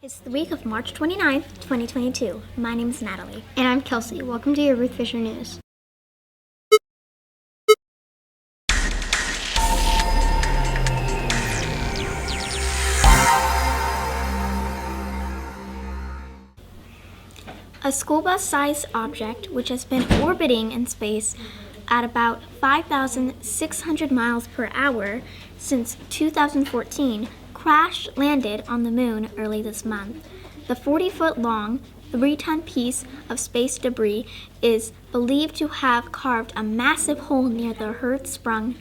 It's the week of March 29th, 2022. My name is Natalie. And I'm Kelsey. Welcome to your Ruth Fisher News. A school bus-sized object, which has been orbiting in space at about 5,600 miles per hour since 2014, crash-landed on the moon early this month. The 40-foot-long, 3-ton piece of space debris is believed to have carved a massive hole near the Hertzsprung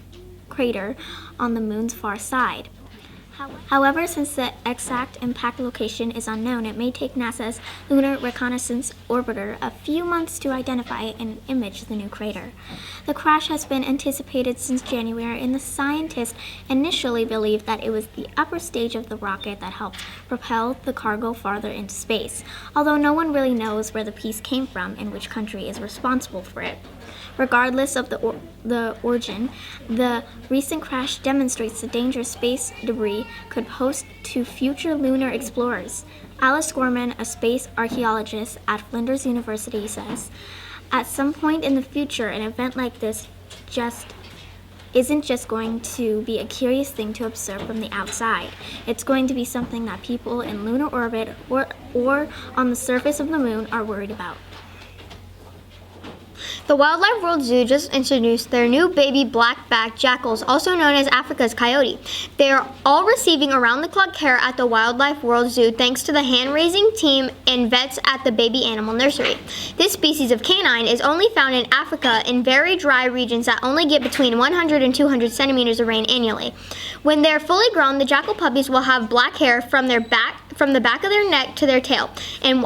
crater on the moon's far side. However, since the exact impact location is unknown, it may take NASA's Lunar Reconnaissance Orbiter a few months to identify and image the new crater. The crash has been anticipated since January, and the scientists initially believed that it was the upper stage of the rocket that helped propel the cargo farther into space, although no one really knows where the piece came from and which country is responsible for it. Regardless of the origin, the recent crash demonstrates the dangerous space debris could pose to future lunar explorers. Alice Gorman, a space archaeologist at Flinders University, says, "At some point in the future, an event like this isn't just going to be a curious thing to observe from the outside. It's going to be something that people in lunar orbit or on the surface of the moon are worried about." The Wildlife World Zoo just introduced their new baby black-backed jackals, also known as Africa's coyote. They are all receiving around-the-clock care at the Wildlife World Zoo thanks to the hand-raising team and vets at the baby animal nursery. This species of canine is only found in Africa in very dry regions that only get between 100 and 200 centimeters of rain annually. When they're fully grown, the jackal puppies will have black hair from the back of their neck to their tail, and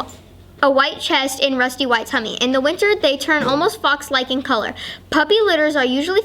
a white chest and rusty white tummy. In the winter, they turn almost fox-like in color. Puppy litters are usually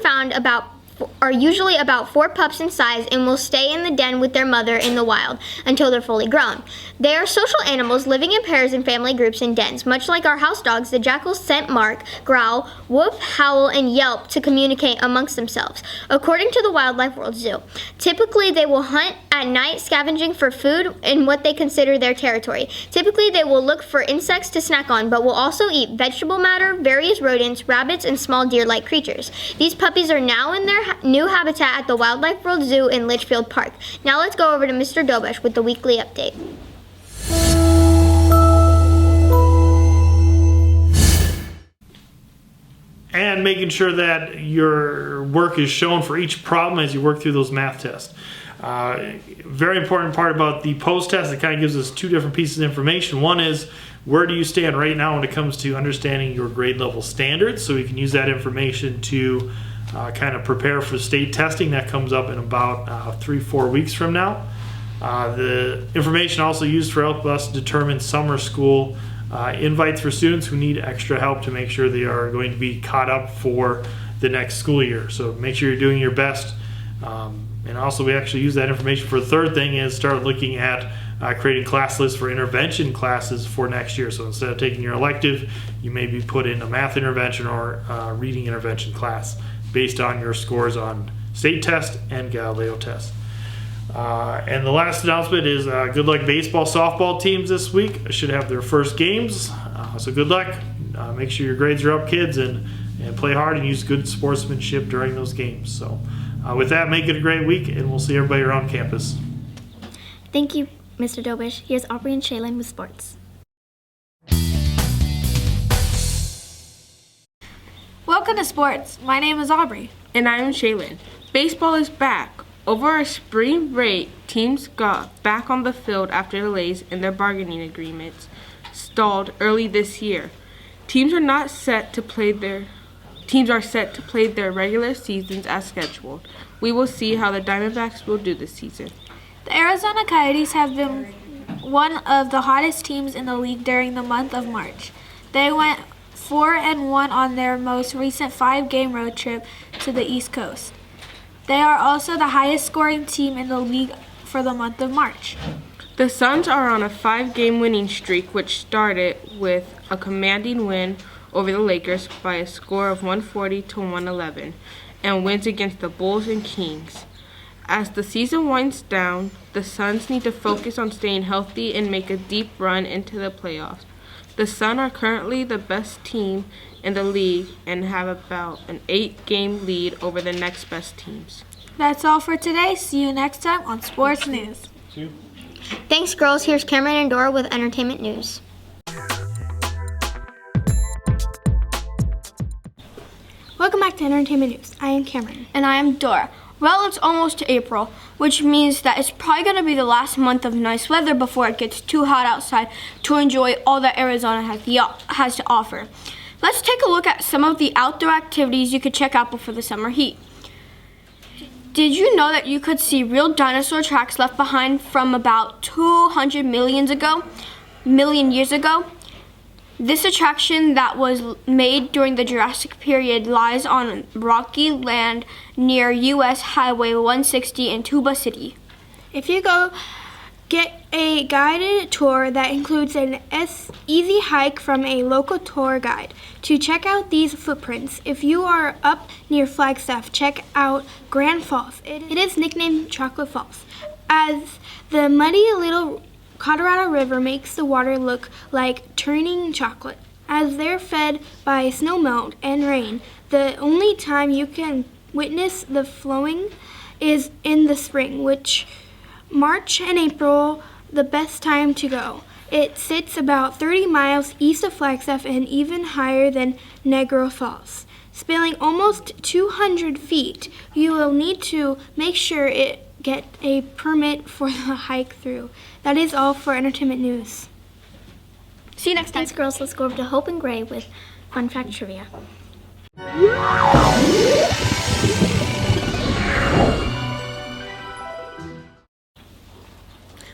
about 4 pups in size and will stay in the den with their mother in the wild until they're fully grown. They are social animals living in pairs and family groups in dens. Much like our house dogs, the jackals scent mark, growl, whoop, howl, and yelp to communicate amongst themselves. According to the Wildlife World Zoo, typically they will hunt at night, scavenging for food in what they consider their territory. Typically they will look for insects to snack on, but will also eat vegetable matter, various rodents, rabbits, and small deer-like creatures. These puppies are now in their new habitat at the Wildlife World Zoo in Litchfield Park. Now let's go over to Mr. Dobesh with the weekly update. And making sure that your work is shown for each problem as you work through those math tests. Very important part about the post test, it kind of gives us 2 different pieces of information. One is, where do you stand right now when it comes to understanding your grade level standards? So we can use that information to kind of prepare for state testing that comes up in about 3-4 weeks from now. The information also used for help us determine summer school invites for students who need extra help to make sure they are going to be caught up for the next school year. So make sure you're doing your best. And also we actually use that information for the third thing is start looking at creating class lists for intervention classes for next year. So instead of taking your elective, you may be put in a math intervention or reading intervention class based on your scores on state test and Galileo test. And the last announcement is good luck baseball, softball teams this week should have their first games. So good luck. Make sure your grades are up, kids, and play hard and use good sportsmanship during those games. So with that, make it a great week, and we'll see everybody around campus. Thank you, Mr. Dobish. Here's Aubrey and Shaylin with sports. Welcome to sports. My name is Aubrey. And I'm Shaylin. Baseball is back. Over a spring break, teams got back on the field after delays in their bargaining agreements stalled early this year. Teams are set to play their regular seasons as scheduled. We will see how the Diamondbacks will do this season. The Arizona Coyotes have been one of the hottest teams in the league during the month of March. They went 4-1 on their most recent 5-game road trip to the East Coast. They are also the highest scoring team in the league for the month of March. The Suns are on a 5-game winning streak, which started with a commanding win over the Lakers by a score of 140 to 111, and wins against the Bulls and Kings. As the season winds down, the Suns need to focus on staying healthy and make a deep run into the playoffs. The Suns are currently the best team in the league and have about an 8-game lead over the next best teams. That's all for today. See you next time on Sports News. Thanks, girls. Here's Cameron and Dora with entertainment news. Welcome back to Entertainment News. I am Cameron. And I am Dora. Well, it's almost April, which means that it's probably going to be the last month of nice weather before it gets too hot outside to enjoy all that Arizona has to offer. Let's take a look at some of the outdoor activities you could check out before the summer heat. Did you know that you could see real dinosaur tracks left behind from about 200 million years ago? This attraction that was made during the Jurassic period lies on rocky land near U.S. Highway 160 in Tuba City. If you go, get a guided tour that includes an easy hike from a local tour guide. To check out these footprints, if you are up near Flagstaff, check out Grand Falls. It is nicknamed Chocolate Falls, as the muddy little Colorado River makes the water look like turning chocolate. As they're fed by snowmelt and rain, the only time you can witness the flowing is in the spring, which March and April, the best time to go. It sits about 30 miles east of Flagstaff and even higher than Niagara Falls. Spilling almost 200 feet, you will need to make sure it get a permit for the hike through. That is all for entertainment news. See you next time. Thanks, girls. Let's go over to Hope and Gray with Fun Fact Trivia.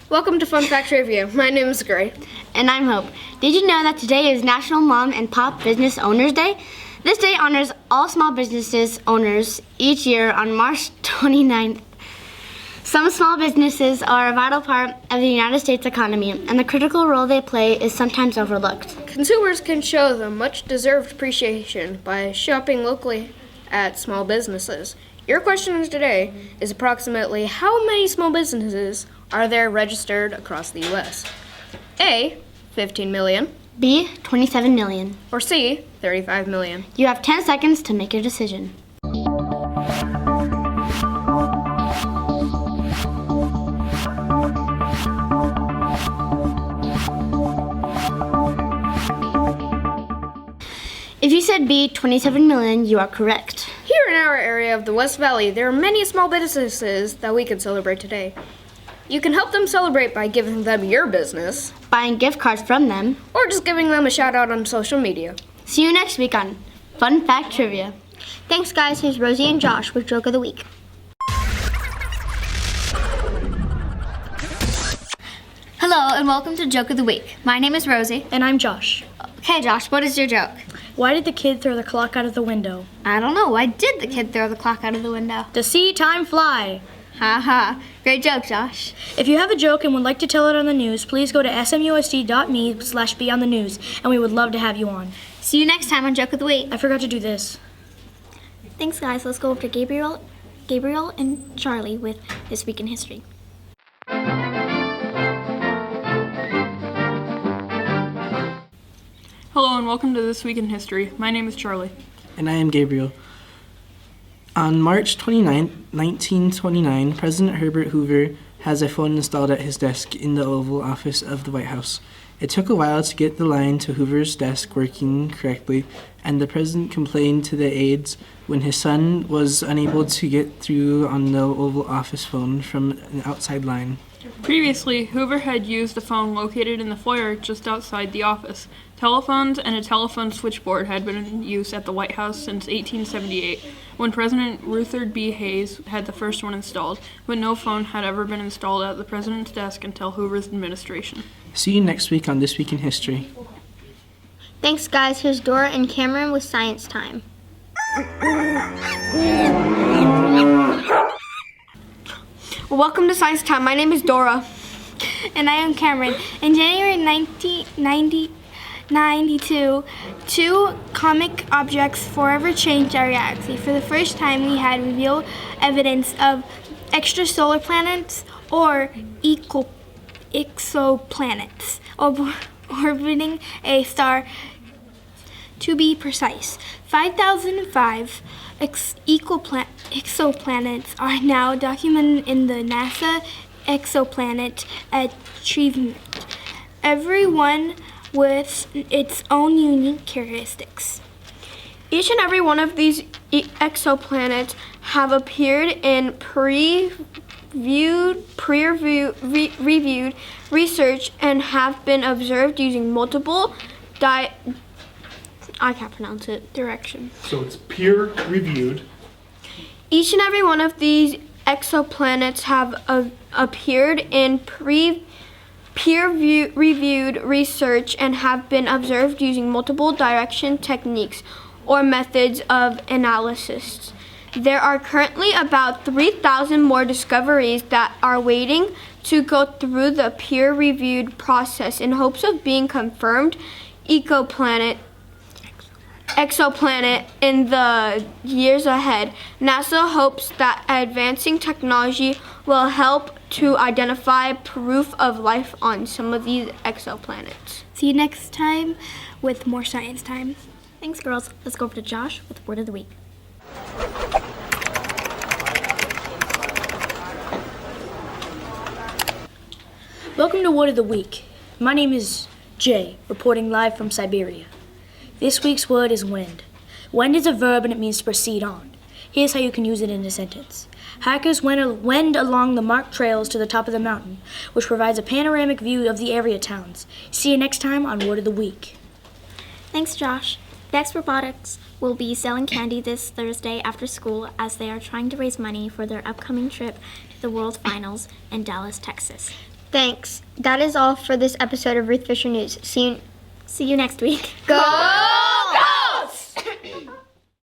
Welcome to Fun Fact Trivia. My name is Gray. And I'm Hope. Did you know that today is National Mom and Pop Business Owners Day? This day honors all small businesses owners each year on March 29th. Some small businesses are a vital part of the United States economy, and the critical role they play is sometimes overlooked. Consumers can show them much-deserved appreciation by shopping locally at small businesses. Your question today is approximately how many small businesses are there registered across the U.S.? A, 15 million, B, 27 million. or C, 35 million. You have 10 seconds to make your decision. If you said B, 27 million, you are correct. Here in our area of the West Valley, there are many small businesses that we can celebrate today. You can help them celebrate by giving them your business, Buying gift cards from them. or just giving them a shout out on social media. See you next week on Fun Fact Trivia. Thanks, guys. Here's Rosie and Josh with Joke of the Week. Hello and welcome to Joke of the Week. My name is Rosie. And I'm Josh. Okay, Josh, what is your joke? Why did the kid throw the clock out of the window? I don't know. Why did the kid throw the clock out of the window? To see time fly. Ha ha. Great joke, Josh. If you have a joke and would like to tell it on the news, please go to smusd.me/beonthenews, and we would love to have you on. See you next time on Joke of the Week. I forgot to do this. Thanks, guys. Let's go over to Gabriel and Charlie with This Week in History. Hello and welcome to This Week in History. My name is Charlie. And I am Gabriel. On March 29, 1929, President Herbert Hoover has a phone installed at his desk in the Oval Office of the White House. It took a while to get the line to Hoover's desk working correctly, and the president complained to the aides when his son was unable to get through on the Oval Office phone from an outside line. Previously, Hoover had used a phone located in the foyer just outside the office. Telephones and a telephone switchboard had been in use at the White House since 1878, when President Rutherford B. Hayes had the first one installed, but no phone had ever been installed at the president's desk until Hoover's administration. See you next week on This Week in History. Thanks, guys. Here's Dora and Cameron with Science Time. Welcome to Science Time. My name is Dora. And I am Cameron. In January 1992, two comic objects forever changed our galaxy. For the first time, we had revealed evidence of extrasolar planets, or exoplanets, orbiting a star. To be precise, 5,005 exoplanets are now documented in the NASA Exoplanet Achievement, every one with its own unique characteristics. Each and every one of these exoplanets have appeared in peer-reviewed research and have been observed using multiple I can't pronounce it. Direction. So it's peer reviewed. Each and every one of these exoplanets have appeared in peer-reviewed research and have been observed using multiple direction techniques or methods of analysis. There are currently about 3,000 more discoveries that are waiting to go through the peer-reviewed process in hopes of being confirmed exoplanet in the years ahead. NASA hopes that advancing technology will help to identify proof of life on some of these exoplanets. See you next time with more science time. Thanks, girls. Let's go over to Josh with Word of the Week. Welcome to Word of the Week. My name is Jay, reporting live from Siberia. This week's word is wind. Wind is a verb and it means to proceed on. Here's how you can use it in a sentence. Hikers wend along the marked trails to the top of the mountain, which provides a panoramic view of the area towns. See you next time on Word of the Week. Thanks, Josh. Dex Robotics will be selling candy this Thursday after school as they are trying to raise money for their upcoming trip to the World Finals in Dallas, Texas. Thanks. That is all for this episode of Ruth Fisher News. See you next week. Go!